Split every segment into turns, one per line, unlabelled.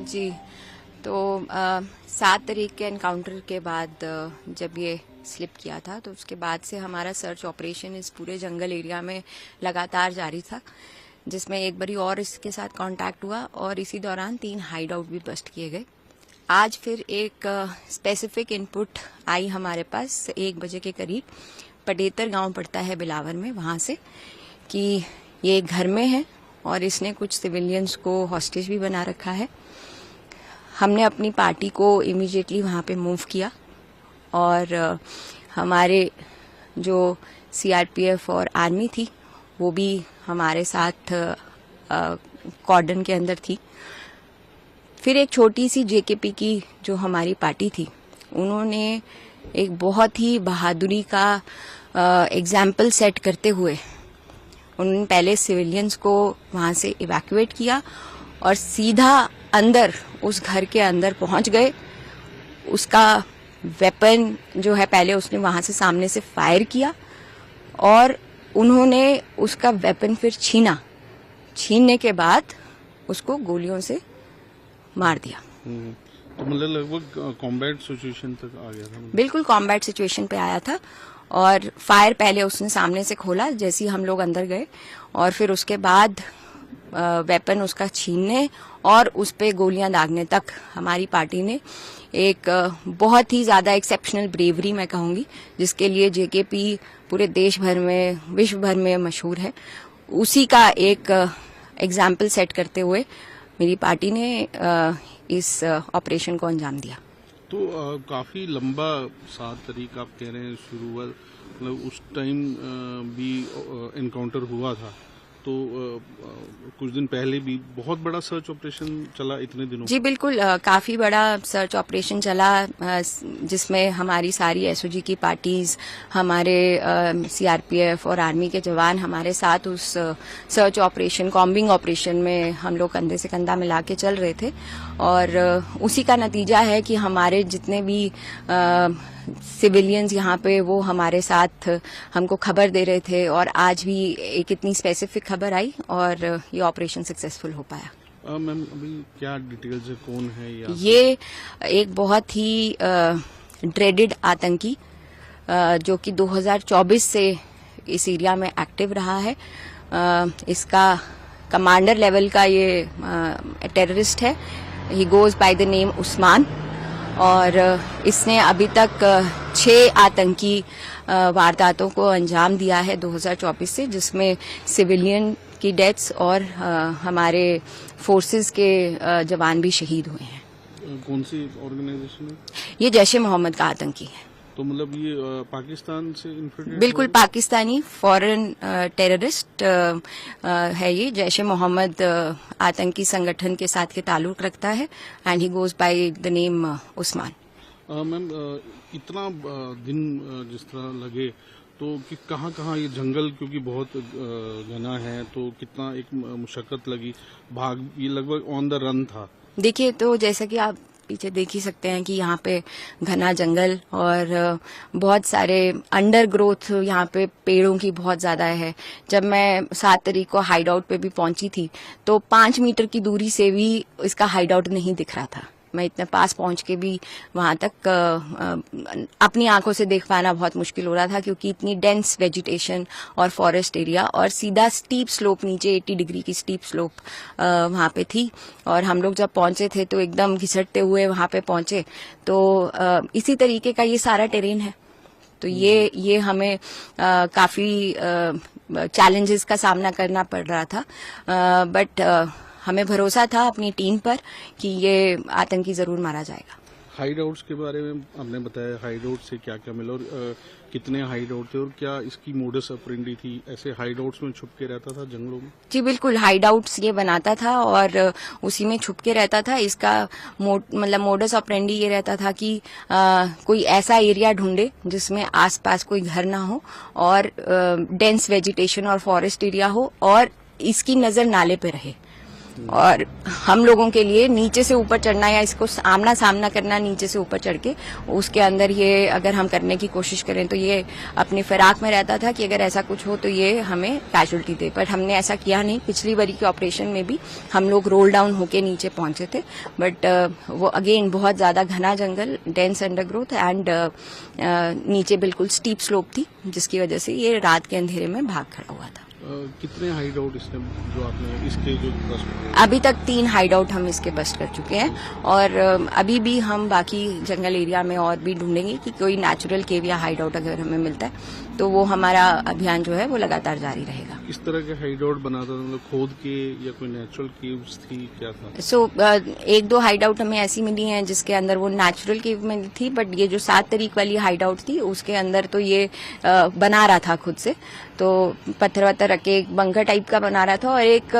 जी, तो 7 तारीख के एनकाउंटर के बाद जब ये स्लिप किया था तो उसके बाद से हमारा सर्च ऑपरेशन इस पूरे जंगल एरिया में लगातार जारी था, जिसमें एक बारी और इसके साथ कांटेक्ट हुआ और इसी दौरान 3 हाइड आउट भी बस्ट किए गए। आज फिर एक स्पेसिफिक इनपुट आई हमारे पास 1 बजे के करीब, पटेतर गांव पड़ता है बिलावर में, वहां से कि ये एक घर में है और इसने कुछ सिविलियंस को हॉस्टेज भी बना रखा है। हमने अपनी पार्टी को इमीडिएटली वहाँ पे मूव किया और हमारे जो सीआरपीएफ और आर्मी थी वो भी हमारे साथ कॉर्डन के अंदर थी। फिर एक छोटी सी जेकेपी की जो हमारी पार्टी थी, उन्होंने एक बहुत ही बहादुरी का एग्जाम्पल सेट करते हुए उन्होंने पहले सिविलियंस को वहां से इवैक्यूएट किया और सीधा अंदर उस घर के अंदर पहुंच गए। उसका वेपन जो है पहले उसने वहां से सामने से फायर किया और उन्होंने उसका वेपन फिर छीनने के बाद उसको गोलियों से मार दिया।
तो मतलब लगभग कॉम्बैट सिचुएशन तक आ गया था।
बिल्कुल कॉम्बैट सिचुएशन पे आया था और फायर पहले उसने सामने से खोला जैसे ही हम लोग अंदर गए और फिर उसके बाद वेपन उसका छीनने और उस पे गोलियां दागने तक हमारी पार्टी ने एक बहुत ही ज्यादा एक्सेप्शनल ब्रेवरी मैं कहूंगी, जिसके लिए जेकेपी पूरे देश भर में, विश्व भर में मशहूर है, उसी का एक एग्जाम्पल सेट करते हुए मेरी पार्टी ने इस ऑपरेशन को अंजाम दिया।
तो काफी लंबा 7 तारीख आप कह रहे हैं शुरू हुआ, मतलब उस टाइम भी एनकाउंटर हुआ था, तो कुछ दिन पहले भी बहुत बड़ा सर्च ऑपरेशन चला इतने दिनों।
जी बिल्कुल, काफी बड़ा सर्च ऑपरेशन चला जिसमें हमारी सारी एसओजी की पार्टीज, हमारे सीआरपीएफ और आर्मी के जवान हमारे साथ उस सर्च ऑपरेशन, कॉम्बिंग ऑपरेशन में हम लोग कंधे से कंधा मिला के चल रहे थे और उसी का नतीजा है कि हमारे जितने भी सिविलियंस यहाँ पे वो हमारे साथ हमको खबर दे रहे थे और आज भी एक इतनी स्पेसिफिक खबर आई और ये ऑपरेशन सक्सेसफुल हो पाया।
मैम अभी क्या डिटेल्स है, कौन है
ये एक बहुत ही ड्रेडेड आतंकी जो कि 2024 से इस एरिया में एक्टिव रहा है। इसका कमांडर लेवल का ये टेररिस्ट है, he goes by the name Usman और इसने अभी तक 6 आतंकी वारदातों को अंजाम दिया है 2024 से, जिसमें सिविलियन की डेथ्स और हमारे फोर्सेस के जवान भी शहीद हुए हैं।
कौन सी ऑर्गेनाइजेशन है?
ये जैश ए मोहम्मद का आतंकी है।
तो मतलब ये पाकिस्तान से इन्फिल्ट्रेट?
बिल्कुल पाकिस्तानी फॉरेन टेररिस्ट है ये। जैश ए मोहम्मद आतंकी संगठन के साथ के ताल्लुक रखता है and he goes by the name Usman.
Ma'am इतना दिन जिस तरह लगे तो कि कहाँ ये जंगल क्योंकि बहुत घना है, तो कितना एक मुशक्कत लगी, भाग ये लगभग ऑन द रन था।
देखिए, तो जैसा कि आप पीछे देख ही सकते हैं कि यहाँ पे घना जंगल और बहुत सारे अंडर ग्रोथ, यहाँ पे पेड़ों की बहुत ज्यादा है। जब मैं 7 तारीख को हाइड आउट पे भी पहुंची थी तो 5 मीटर की दूरी से भी इसका हाइड आउट नहीं दिख रहा था। मैं इतने पास पहुंच के भी वहां तक अपनी आंखों से देख पाना बहुत मुश्किल हो रहा था, क्योंकि इतनी डेंस वेजिटेशन और फॉरेस्ट एरिया और सीधा स्टीप स्लोप, नीचे 80 डिग्री की स्टीप स्लोप वहां पे थी। और हम लोग जब पहुंचे थे तो एकदम घिसटते हुए वहां पे पहुंचे। तो इसी तरीके का ये सारा टेरेन है, तो ये हमें काफी चैलेंजेस का सामना करना पड़ रहा था, बट हमें भरोसा था अपनी टीम पर कि ये आतंकी जरूर मारा जाएगा।
हाइड आउट्स के बारे में आपने बताया, हाइड आउट से क्या क्या मिला और कितने हाइड आउट थे और क्या इसकी मोडस ऑपरेंडी थी? ऐसे हाइड आउट्स में छुप के रहता था जंगलों में?
जी बिल्कुल, हाइड आउट्स ये बनाता था और उसी में छुप के रहता था। इसका मतलब मोडस ऑपरेंडी ये रहता था कि कोई ऐसा एरिया ढूंढे जिसमें आसपास कोई घर ना हो और डेंस वेजिटेशन और फॉरेस्ट एरिया हो और इसकी नजर नाले पे रहे। और हम लोगों के लिए नीचे से ऊपर चढ़ना या इसको आमना सामना करना नीचे से ऊपर चढ़ के, उसके अंदर ये अगर हम करने की कोशिश करें तो ये अपनी फिराक में रहता था कि अगर ऐसा कुछ हो तो ये हमें कैजुअल्टी दे, पर हमने ऐसा किया नहीं। पिछली बारी के ऑपरेशन में भी हम लोग रोल डाउन होके नीचे पहुंचे थे, बट वो अगेन बहुत ज्यादा घना जंगल, डेंस अंडरग्रोथ एंड नीचे बिल्कुल स्टीप स्लोप थी, जिसकी वजह से ये रात के अंधेरे में भाग खड़ा हुआ था।
कितने हाइड आउट इसने जो आपने इसके जो बस्ट किए?
अभी तक 3 हाइड आउट हम इसके बस्ट कर चुके हैं, और अभी भी हम बाकी जंगल एरिया में और भी ढूंढेंगे कि कोई नेचुरल केव या हाइड आउट अगर हमें मिलता है तो वो हमारा अभियान जो है वो लगातार जारी रहेगा।
किस तरह के हाइड आउट बनाता था, मतलब खोद के या कोई नेचुरल केव्स थी, क्या था?
सो 1-2 हाइड आउट हमें ऐसी मिली हैं जिसके अंदर वो नेचुरल केव में थी, बट ये जो 7 तरीक वाली हाइड आउट थी उसके अंदर तो ये बना रहा था खुद से, तो पत्थर वत्थर रख के एक बंकर टाइप का बना रहा था और एक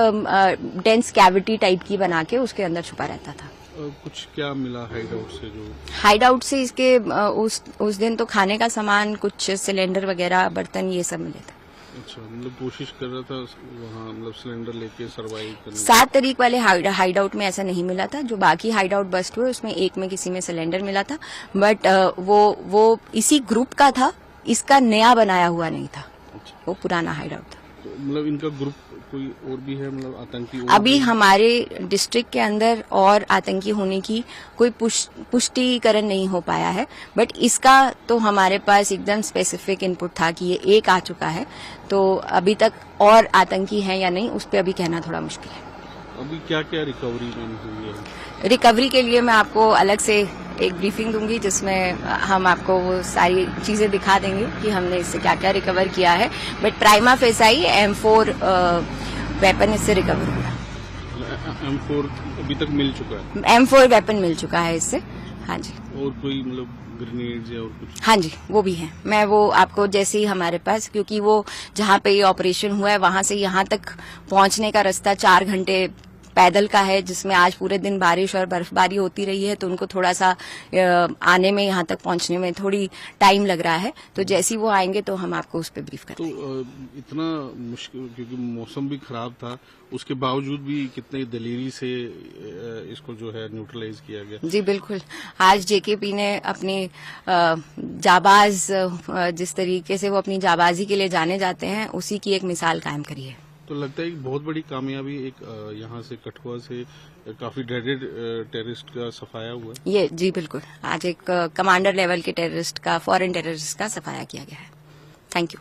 डेंस कैविटी टाइप की बना के उसके अंदर छुपा रहता था।
कुछ क्या मिला हाइड आउट से? जो
हाइड आउट से इसके उस दिन तो खाने का सामान, कुछ सिलेंडर वगैरह, बर्तन, ये सब मिले थे।
अच्छा, मतलब कोशिश कर रहा था वहाँ, मतलब सिलेंडर लेके सरवाइव करने।
7 तरीक वाले हाइड आउट में ऐसा नहीं मिला था। जो बाकी हाइड आउट बस्ट हुए उसमें एक में किसी में सिलेंडर मिला था, बट वो इसी ग्रुप का था, इसका नया बनाया हुआ नहीं था।
अच्छा,
वो पुराना हाइड आउट था।
तो मतलब इनका ग्रुप कोई और भी है, मतलब आतंकी और
अभी
भी?
हमारे डिस्ट्रिक्ट के अंदर और आतंकी होने की कोई पुष्टिकरण नहीं हो पाया है, बट इसका तो हमारे पास एकदम स्पेसिफिक इनपुट था कि ये एक आ चुका है, तो अभी तक और आतंकी हैं या नहीं उस पर अभी कहना थोड़ा मुश्किल है।
अभी क्या क्या रिकवरी में हुई है?
रिकवरी के लिए मैं आपको अलग से एक ब्रीफिंग दूंगी जिसमें हम आपको वो सारी चीजें दिखा देंगे कि हमने इससे क्या क्या रिकवर किया है, but prima facie M4 weapon इससे रिकवर हुआ।
M4 अभी तक मिल चुका है?
M4 वेपन मिल चुका है इससे, हाँ जी।
और कोई मतलब ग्रेनेड्स या और कुछ?
हाँ जी, वो भी है। मैं वो आपको जैसे ही हमारे पास, क्योंकि वो जहाँ पे ये ऑपरेशन हुआ है वहां से यहाँ तक पहुंचने का रास्ता 4 घंटे पैदल का है, जिसमें आज पूरे दिन बारिश और बर्फबारी होती रही है, तो उनको थोड़ा सा आने में, यहाँ तक पहुंचने में थोड़ी टाइम लग रहा है। तो जैसे ही वो आएंगे तो हम आपको उस पर ब्रीफ करते हैं।
तो इतना मुश्किल, क्योंकि मौसम भी खराब था, उसके बावजूद भी कितनी दलेरी से इसको जो है न्यूट्रलाइज किया गया।
जी बिल्कुल, आज JKP ने अपनी जाबाज, जिस तरीके से वो अपनी जाबाजी के लिए जाने जाते हैं, उसी की एक मिसाल कायम करी है।
तो लगता है एक बहुत बड़ी कामयाबी, एक यहाँ से कठुआ से काफी ड्रेडेड टेररिस्ट का सफाया हुआ है।
ये जी बिल्कुल, आज एक कमांडर लेवल के टेररिस्ट का, फॉरेन टेररिस्ट का सफाया किया गया है। Thank you.